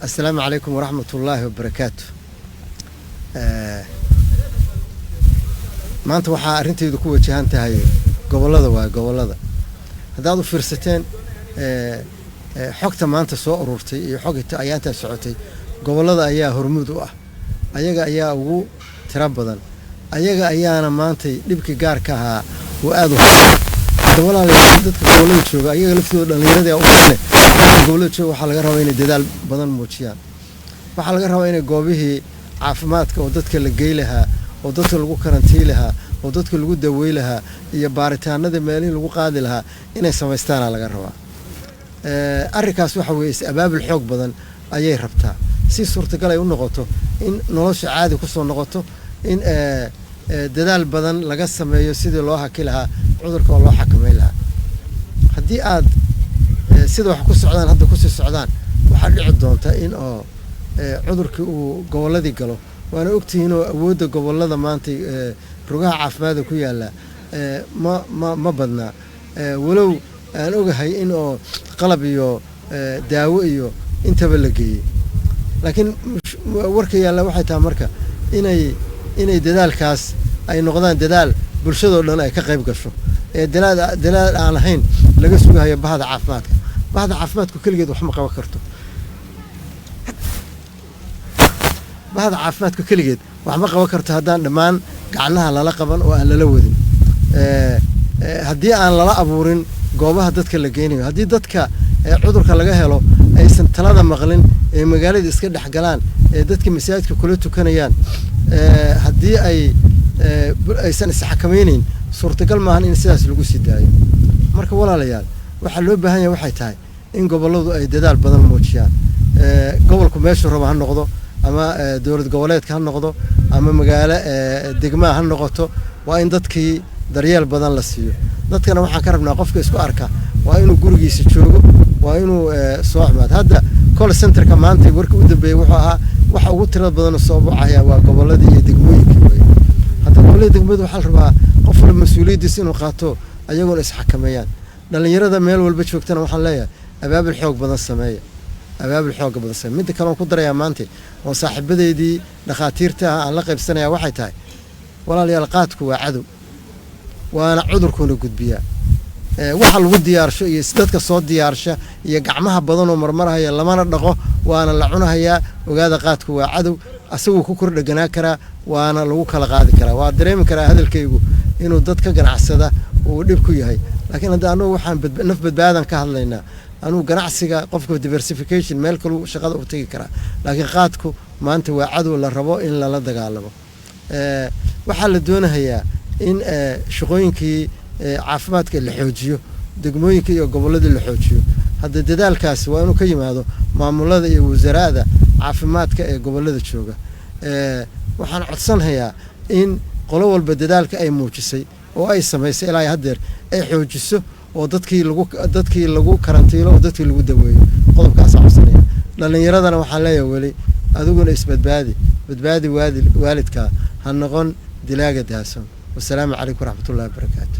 السلام عليكم ورحمة الله وبركاته. maanta waxaa arintaydu ku wajahan tahay gobolada hadaad u fiirsateen xogta maanta soo ururtay iyo xogta ayaanta socotay gobolada ayaa hormuud u ah ayaga ayaa ugu tira badan ayaga ayaana maanta dhibki gaarka ahaa oo aad u walaalay dadka gobolada jooga ayaga laftooda dhalinyarada u kale gobolada jooga waxa laga rabaa inay dadaal badan muujiyaan waxa laga rabaa inay goobihii caafimaadka oo dadka la geeylahaa oo dadka lagu karantiili lahaa oo dadka lagu daweey lahaa iyo baaritaanada meelihii lagu qaadi lahaa inay sameystaan laga rabaa arrinkaas waxa weeye abaabul xoog badan ayay rabtaa si suurtagal ay u noqoto in nolosha caadi ku soo noqoto in dadaal badan laga sameeyo sidii loo haki lahaa cudurka oo loo xakameyn lahaa haddii aad sida wax ku socdaan hadda ku sii socdaan waxa dhici doonta in oo cudurka uu goboladii galo waana ogtihiin oo awoodda gobolada maanta rugaha caafimaadka ku yaala ma badna walow aan ogahay in oo qalab iyo daawo iyo intaba la geeyay laakiin warka yaala waxay tahay marka inay dadaalkaas ay noqdaan dadaal bulshada oo dhan ay ka qayb gasho dadaal aan ahayn laga sugayo bahda caafimaadka kaligeed wax ma qaban karto bahda caafimaadka kaligeed wax ma qaban karto haddaan dhammaan gacnaha lala qaban oo aan lala wadin haddii aan lala abuurin goobaha dadka la geynayo haddii dadka cudurka laga helo aysan talada maqlin ee magaalada iska dhex galaan ee dadka masaajidka kula tukanayaan haddii aysan isxakamaynayn suurtagal maahan in sidaas lagu sii daayo marka walaalayaal waxa loo baahan yahay waxay tahay in goboladu ay dadaal badan muujiyaan gobolku meeshu raba ha noqdo ama dawlad goboleedka ha noqdo ama magaalo degmaa ha noqoto waa in dadkii daryeel badan la siiyo dadkana waxaan ka rabnaa qofka isku arka waa inuu gurigiisa joogo waa inuu soo xamaad hadda call centerka maanta warka u dambeeyay wuxuu ahaa waxa ugu tirada badan soo baxaya waa goboladii iyo degmooyinkii way hadda gobolada degmadu waxa la rabaa qof walba mas'uuliyadiisa inuu qaato ayagoon isxakameeyaan dhalinyarada meel walba joogtana waxaan leeyahay abaabul xoog badan sameeya mid kale oo ku daraya maanta oo saaxiibadeedii dhaqaatiirta aan la qaybsanaya waxay tahay walaalayaal qaadku waa cadow waana cudurkuna gudbiya waxa lagu diyaarsho iyo dadka soo diyaarsha iyo gacmaha badan oo marmaraya lamana dhaqo waana la cunahayaa ogaada qaadku waa cadow asagoo ku kordhaganaa karaa waana lagu kala qaadi karaa waa dareemi karaa hadalkaygu inuu dad ka ganacsada uu dhib ku yahay laakiin hadda anagu waxaan naf badbaadan ka hadlaynaa anuu ganacsiga qofka diversification meel kale shaqada u tagi karaa laakiin qaadku maanta waa cadow la rabo in lala dagaalamo waxaa la doonayaa in shaqooyinkii caafimaadka la xoojiyo degmooyinka iyo gobolada la xoojiyo hadda dadaalkaasi waa inuu ka yimaado maamulada iyo wasaaradda caafimaadka ee gobolada jooga waxaan codsanayaa in qolo walba dadaalka ay muujisay oo ay samaysay ilaa haddeer ay xoojiso oo dadkii lagu karantiilo oo dadkii lagu daweeyo qodobkaas codsanaya dhalinyaradana waxaan leeyahay weli adiguna badbaadi waalidka ha noqon dilaaga daasan والسلام عليكم ورحمة الله وبركاته.